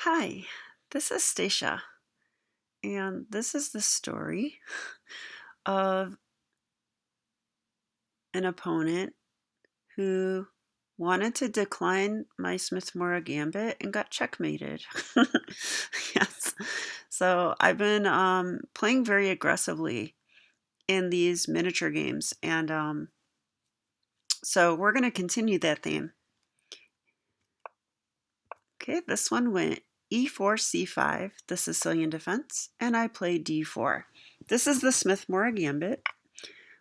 Hi, this is Stacia, and this is the story of an opponent who wanted to decline my Smith-Morra Gambit and got checkmated. Yes. So I've been playing very aggressively in these miniature games, and so we're going to continue that theme. Okay, this one went e4, c5, the Sicilian defense, and I played d4. This is the Smith-Morra Gambit.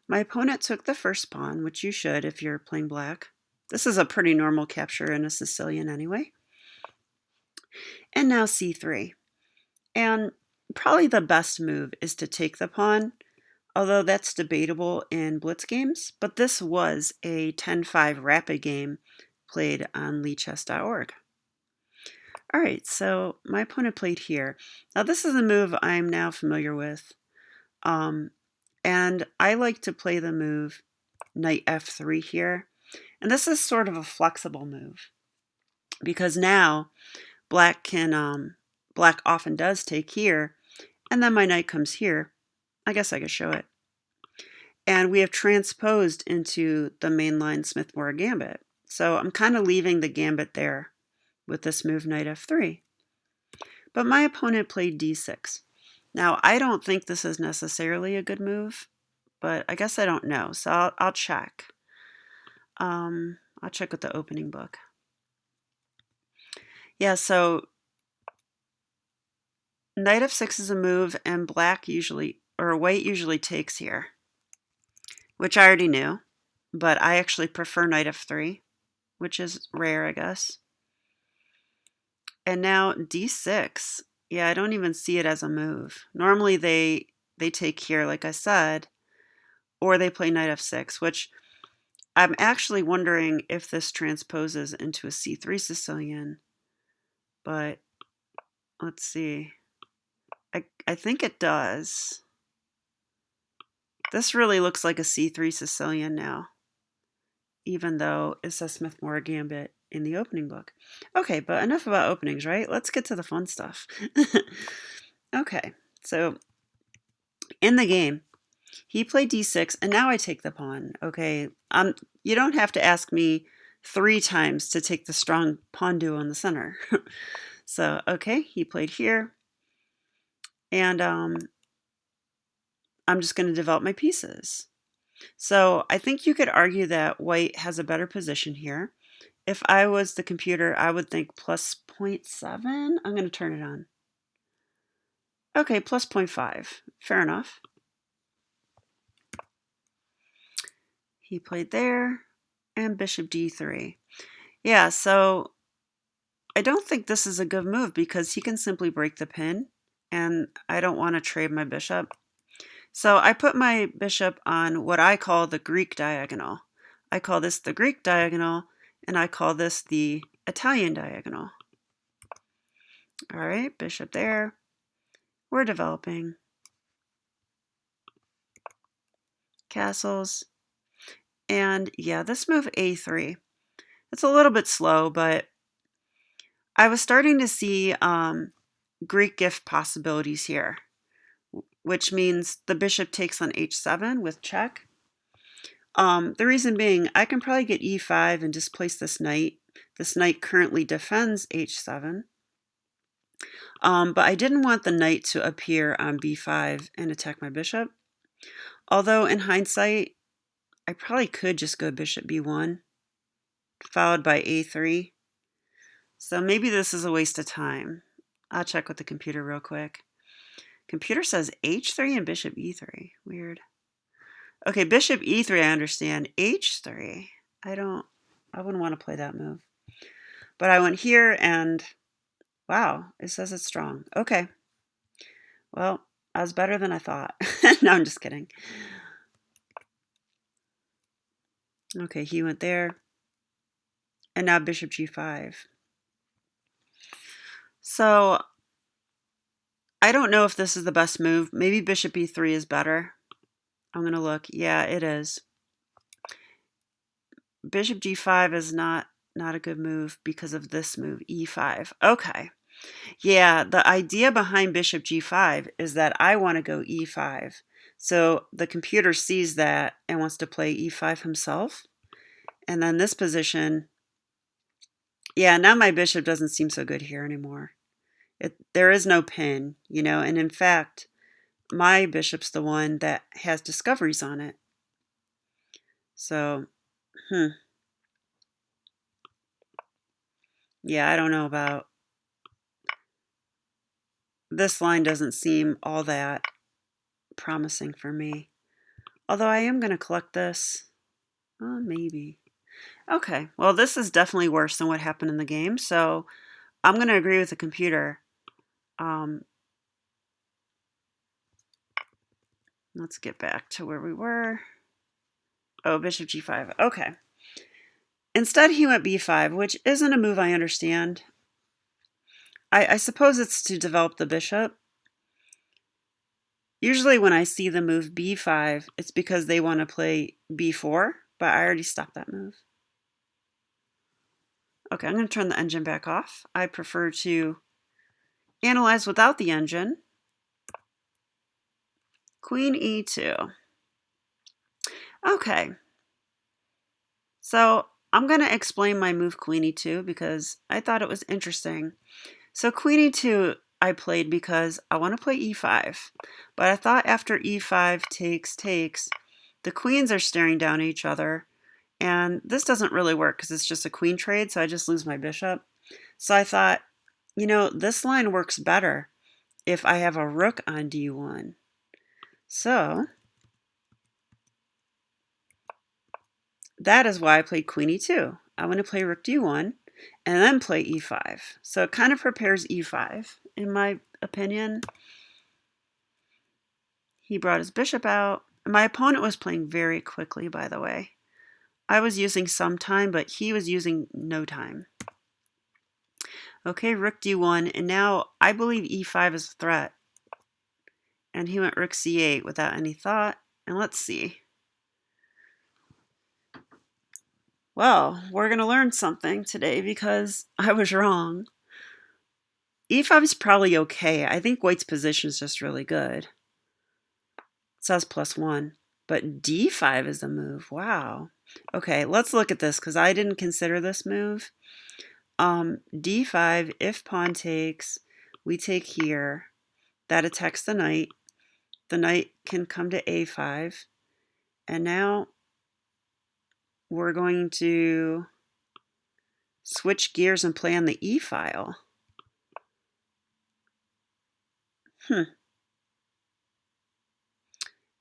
My opponent took the first pawn, which you should if you're playing black. This is a pretty normal capture in a Sicilian anyway. And now c3. And probably the best move is to take the pawn, although that's debatable in blitz games, but this was a 10-5 rapid game played on leechess.org. All right, so my opponent played here. Now this is a move I'm now familiar with. And I like to play the move knight f3 here. And this is sort of a flexible move because now black often does take here, and then my knight comes here. I guess I could show it. And we have transposed into the mainline Smith-Morra Gambit. So I'm kind of leaving the gambit there with this move knight f3. But my opponent played d6. Now, I don't think this is necessarily a good move, but I guess I don't know. So I'll check. I'll check with the opening book. Yeah, so knight f6 is a move, and white usually takes here, which I already knew, but I actually prefer knight f3, which is rare, I guess. And now d6. Yeah, I don't even see it as a move. Normally they take here, like I said, or they play knight f6, which I'm actually wondering if this transposes into a c3 Sicilian, but let's see. I think it does. This really looks like a c3 Sicilian now, even though it says Smith-Morra Gambit in the opening book. Okay, but enough about openings, right? Let's get to the fun stuff. Okay, so in the game, he played d6, and now I take the pawn. Okay, you don't have to ask me 3 times to take the strong pawn duo in the center. So, okay, he played here, and I'm just going to develop my pieces. So I think you could argue that white has a better position here. If I was the computer, I would think plus 0.7. I'm going to turn it on. Okay, plus 0.5. Fair enough. He played there, and bishop d3. Yeah, so I don't think this is a good move because he can simply break the pin, and I don't want to trade my bishop. So I put my bishop on what I call the Greek diagonal. I call this the Greek diagonal, and I call this the Italian diagonal. All right, bishop there. We're developing. Castles. And yeah, this move a3. It's a little bit slow, but I was starting to see Greek gift possibilities here, which means the bishop takes on h7 with check. The reason being, I can probably get e5 and displace this knight. This knight currently defends h7. But I didn't want the knight to appear on b5 and attack my bishop. Although in hindsight, I probably could just go bishop b1, followed by a3. So maybe this is a waste of time. I'll check with the computer real quick. Computer says h3 and bishop e3. Weird. Okay, bishop e3 I understand. h3, I wouldn't want to play that move. But I went here and wow, it says it's strong. Okay. Well, I was better than I thought. No, I'm just kidding. Okay, he went there. And now bishop g5. So I don't know if this is the best move. Maybe bishop e3 is better. I'm going to look. Yeah, it is. Bishop g5 is not a good move because of this move, e5. Okay. Yeah, the idea behind bishop g5 is that I want to go e5. So the computer sees that and wants to play e5 himself. And then this position, yeah, now my bishop doesn't seem so good here anymore. There is no pin, and in fact, my bishop's the one that has discoveries on it. So, yeah, I don't know about this line. Doesn't seem all that promising for me. Although I am going to collect this. Maybe. Okay, well, this is definitely worse than what happened in the game, so I'm going to agree with the computer. Let's get back to where we were. Oh, bishop g5. Okay. Instead, he went b5, which isn't a move I understand. I suppose it's to develop the bishop. Usually when I see the move b5, it's because they want to play b4, but I already stopped that move. Okay, I'm going to turn the engine back off. I prefer to analyze without the engine. Queen e2. Okay. So I'm going to explain my move queen e2 because I thought it was interesting. So queen e2 I played because I want to play e5. But I thought after e5 takes, the queens are staring down at each other. And this doesn't really work because it's just a queen trade, so I just lose my bishop. So I thought, this line works better if I have a rook on d1. So that is why I played queen e2. I want to play rook d1 and then play e5. So it kind of prepares e5, in my opinion. He brought his bishop out. My opponent was playing very quickly, by the way. I was using some time, but he was using no time. Okay, rook d1, and now I believe e5 is a threat. And he went rook c8 without any thought. And let's see. Well, we're going to learn something today because I was wrong. e5 is probably okay. I think white's position is just really good. It says +1. But d5 is the move. Wow. Okay, let's look at this because I didn't consider this move. d5, if pawn takes, we take here. That attacks the knight. The knight can come to a5. And now we're going to switch gears and play on the e file.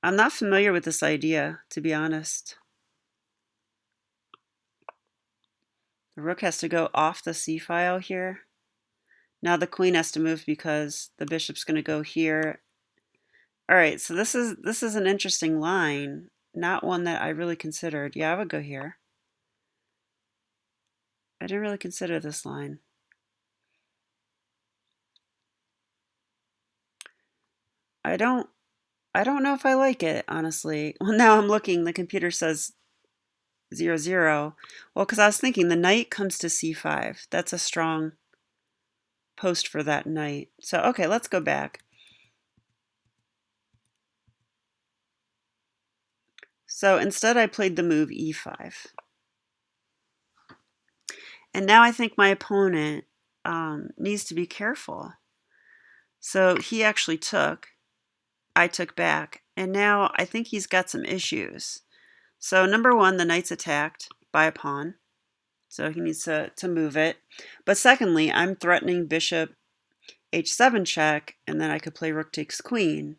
I'm not familiar with this idea, to be honest. The rook has to go off the c file here. Now the queen has to move because the bishop's going to go here. All right, so this is an interesting line, not one that I really considered. Yeah, I would go here. I didn't really consider this line. I don't know if I like it, honestly. Well, now I'm looking, the computer says 0-0. Well, because I was thinking the knight comes to c5. That's a strong post for that knight. So, okay, let's go back. So instead I played the move e5. And now I think my opponent needs to be careful. So he actually took, I took back, and now I think he's got some issues. So number one, the knight's attacked by a pawn. So he needs to move it. But secondly, I'm threatening bishop h7 check, and then I could play rook takes queen.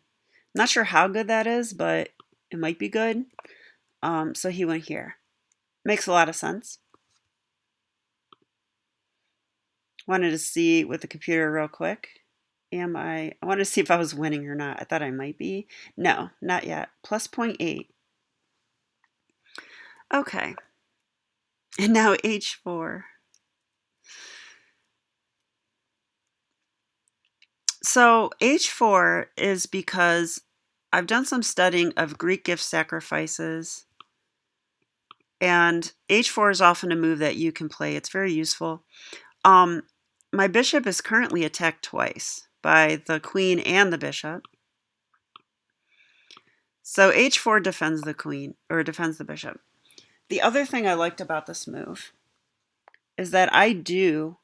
Not sure how good that is, but it might be good. So he went here. Makes a lot of sense. Wanted to see with the computer real quick. I wanted to see if I was winning or not. I thought I might be. No, not yet. Plus 0.8. Okay. And now h4. So h4 is because I've done some studying of Greek gift sacrifices. And h4 is often a move that you can play. It's very useful. my bishop is currently attacked twice by the queen and the bishop. So h4 defends the queen, or defends the bishop. The other thing I liked about this move is that I do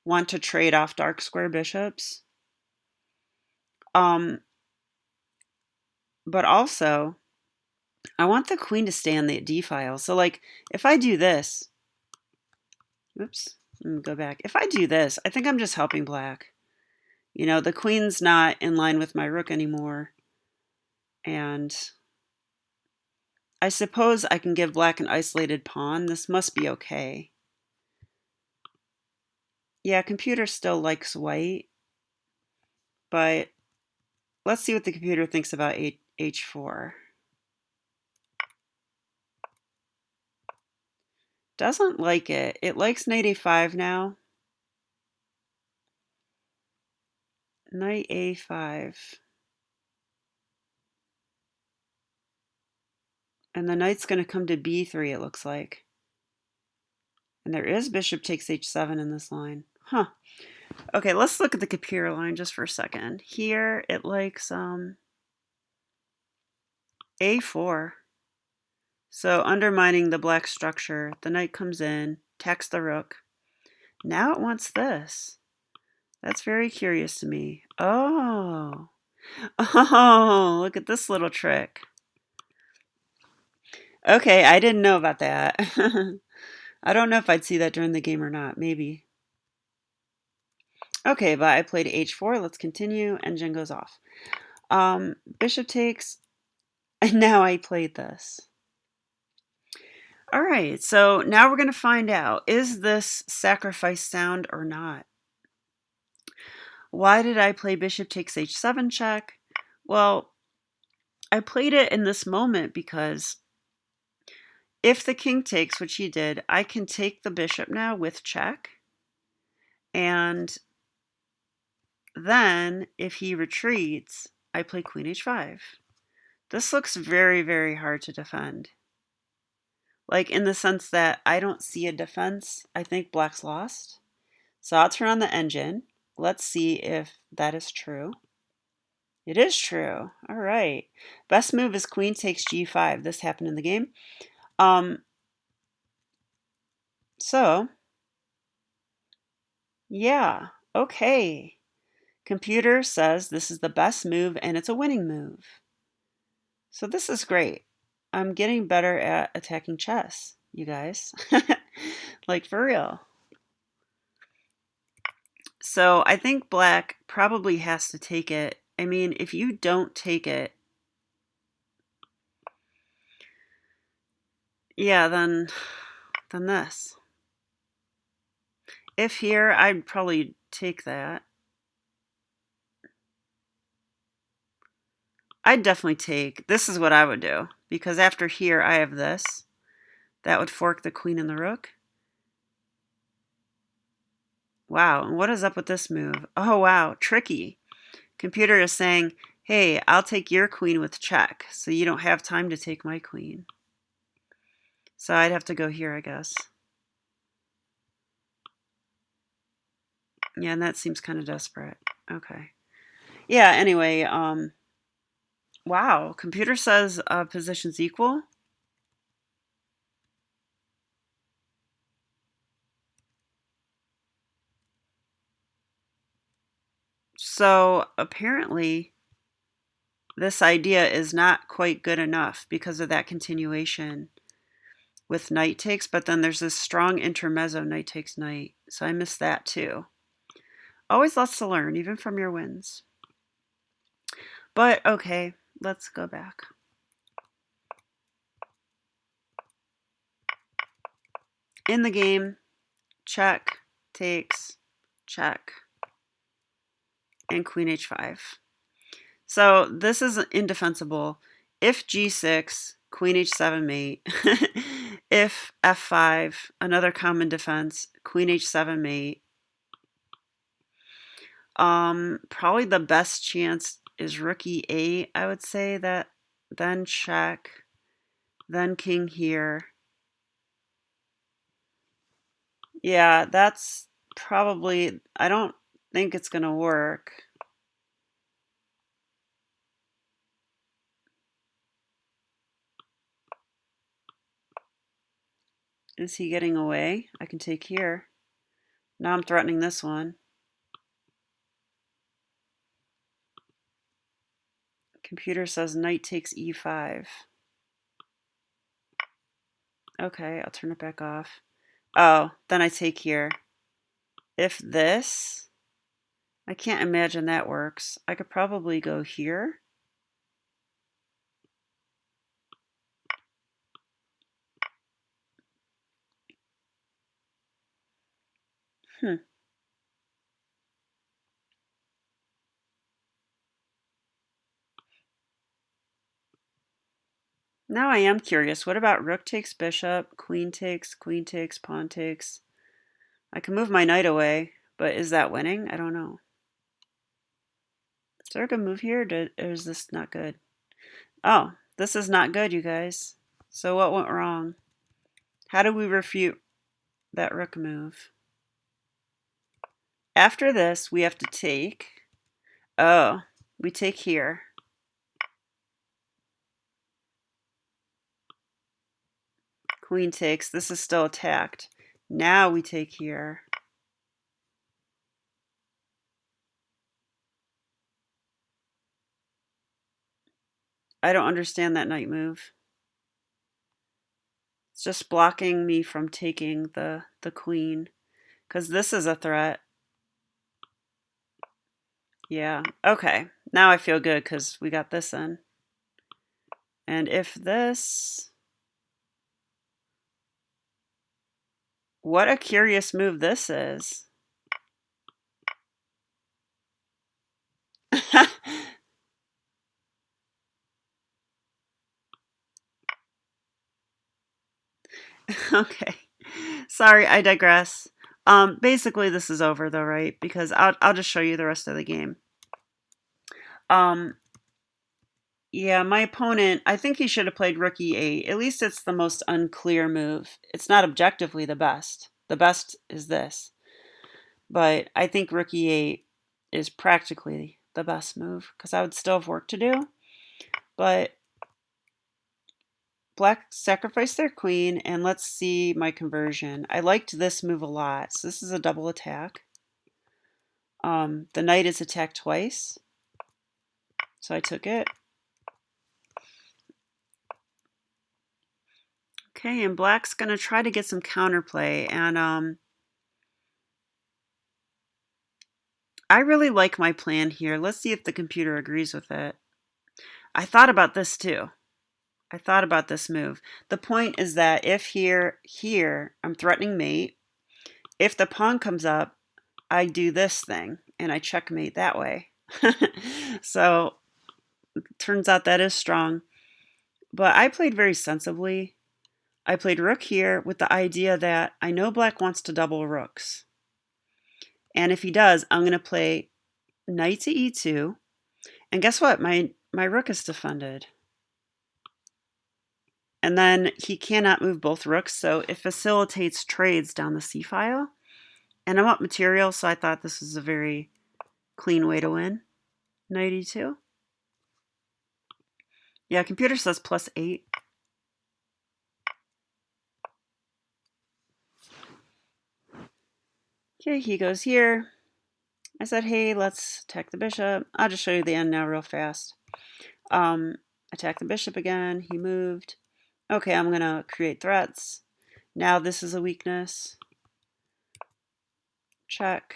want to trade off dark square bishops. But also, I want the queen to stay on the d file. So like, if I do this, oops, let me go back. If I do this, I think I'm just helping black. You know, the queen's not in line with my rook anymore. And I suppose I can give black an isolated pawn. This must be okay. Yeah, computer still likes white. But let's see what the computer thinks about h4. Doesn't like it. It likes knight a5 now. Knight a5. And the knight's going to come to b3, it looks like. And there is bishop takes h7 in this line. Huh. Okay, let's look at the computer line just for a second. Here, it likes a4. So undermining the black structure. The knight comes in, attacks the rook. Now it wants this. That's very curious to me. Oh. Oh, look at this little trick. Okay, I didn't know about that. I don't know if I'd see that during the game or not. Maybe. Okay, but I played h4. Let's continue. Engine goes off. Bishop takes. And now I played this. All right, so now we're going to find out, is this sacrifice sound or not? Why did I play bishop takes h7 check? Well, I played it in this moment because if the king takes, which he did, I can take the bishop now with check. And then if he retreats, I play queen h5. This looks very, very hard to defend. Like in the sense that I don't see a defense. I think black's lost. So I'll turn on the engine. Let's see if that is true. It is true. All right. Best move is queen takes g5. This happened in the game. So, yeah. Okay. Computer says this is the best move and it's a winning move. So this is great. I'm getting better at attacking chess, you guys. Like for real. So I think black probably has to take it. I mean, if you don't take it, yeah, then this. If here, I'd probably take that. I'd definitely take, this is what I would do, because after here I have this. That would fork the queen and the rook. Wow, and what is up with this move? Oh wow, tricky. Computer is saying, hey, I'll take your queen with check, so you don't have time to take my queen. So I'd have to go here, I guess. Yeah, and that seems kind of desperate. Okay. Yeah, anyway, wow, computer says position's equal. So apparently this idea is not quite good enough because of that continuation with knight takes, but then there's this strong intermezzo, knight takes knight. So I missed that too. Always lots to learn, even from your wins. But okay, let's go back. In the game, check, takes, check, and queen h5. So this is indefensible. If g6, queen h7 mate. If f5, another common defense, queen h7 mate. Probably the best chance is rook e8, I would say, that then check, then king here. Yeah, that's probably, I don't think it's going to work. Is he getting away? I can take here. Now I'm threatening this one. Computer says knight takes e5. Okay, I'll turn it back off. Oh, then I take here. If this, I can't imagine that works. I could probably go here. Now I am curious. What about rook takes bishop, queen takes, pawn takes? I can move my knight away, but is that winning? I don't know. Is there a good move here, or is this not good? Oh, this is not good, you guys. So what went wrong? How do we refute that rook move? After this, we have to take. Oh, we take here. Queen takes. This is still attacked. Now we take here. I don't understand that knight move. It's just blocking me from taking the queen, because this is a threat. Yeah, okay. Now I feel good because we got this in. And if this... What a curious move this is. Okay. Sorry, I digress. Basically this is over though, right? Because I'll just show you the rest of the game. Yeah, my opponent, I think he should have played rook e8. At least it's the most unclear move. It's not objectively the best. The best is this. But I think rook e8 is practically the best move because I would still have work to do. But black sacrificed their queen, and let's see my conversion. I liked this move a lot. So this is a double attack. The knight is attacked twice. So I took it. Okay, and black's going to try to get some counterplay. And I really like my plan here. Let's see if the computer agrees with it. I thought about this too. I thought about this move. The point is that if here, I'm threatening mate. If the pawn comes up, I do this thing and I checkmate that way. So turns out that is strong. But I played very sensibly. I played rook here with the idea that I know black wants to double rooks. And if he does, I'm going to play knight to e2. And guess what? My rook is defended. And then he cannot move both rooks, so it facilitates trades down the c-file. And I want material, so I thought this was a very clean way to win. Knight e2. Yeah, computer says +8. Okay, he goes here. I said, hey, let's attack the bishop. I'll just show you the end now real fast. Attack the bishop again. He moved. Okay, I'm going to create threats. Now this is a weakness. Check.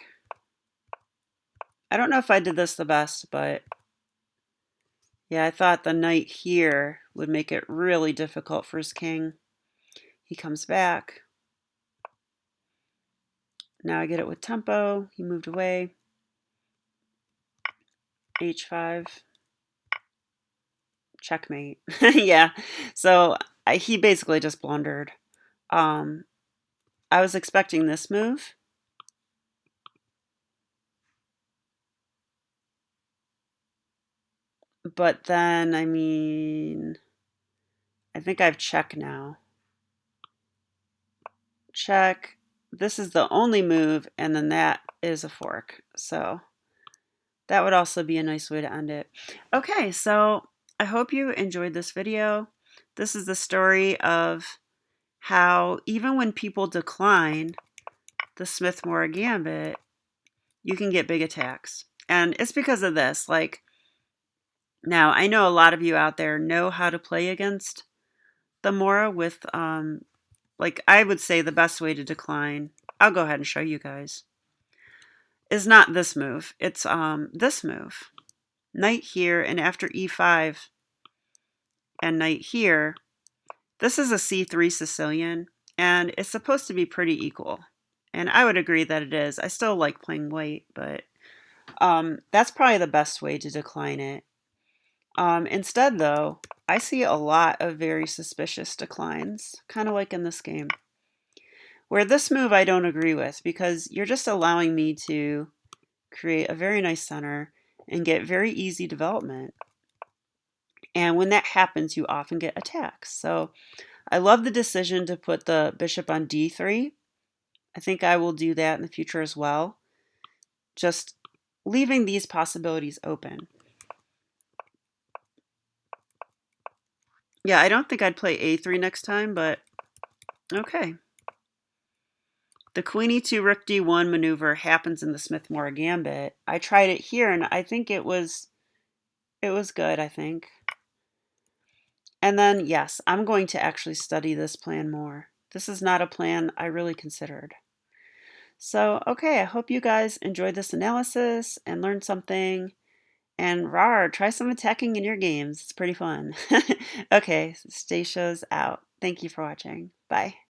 I don't know if I did this the best, but yeah, I thought the knight here would make it really difficult for his king. He comes back. Now I get it with tempo. He moved away. H5. Checkmate. Yeah. So he basically just blundered. I was expecting this move. But then, I mean, I think I have check now. Check. this is the only move, and then that is a fork. So that would also be a nice way to end it. Okay, so I hope you enjoyed this video. This is the story of how even when people decline the Smith-Morra Gambit, you can get big attacks. And it's because of this. Like, now I know a lot of you out there know how to play against the Morra with, like, I would say the best way to decline, I'll go ahead and show you guys, is not this move. It's this move. Knight here, and after e5 and knight here, this is a c3 Sicilian, and it's supposed to be pretty equal. And I would agree that it is. I still like playing white, but that's probably the best way to decline it. Instead, though, I see a lot of very suspicious declines, kind of like in this game, where this move I don't agree with, because you're just allowing me to create a very nice center and get very easy development. And when that happens, you often get attacks. So I love the decision to put the bishop on d3. I think I will do that in the future as well. Just leaving these possibilities open. Yeah, I don't think I'd play a3 next time, but okay. The queen e2 rook d1 maneuver happens in the Smith-Morra Gambit. I tried it here, and I think it was good, I think. And then, yes, I'm going to actually study this plan more. This is not a plan I really considered. So, okay, I hope you guys enjoyed this analysis and learned something. And rawr, try some attacking in your games. It's pretty fun. Okay, Stacia's out. Thank you for watching. Bye.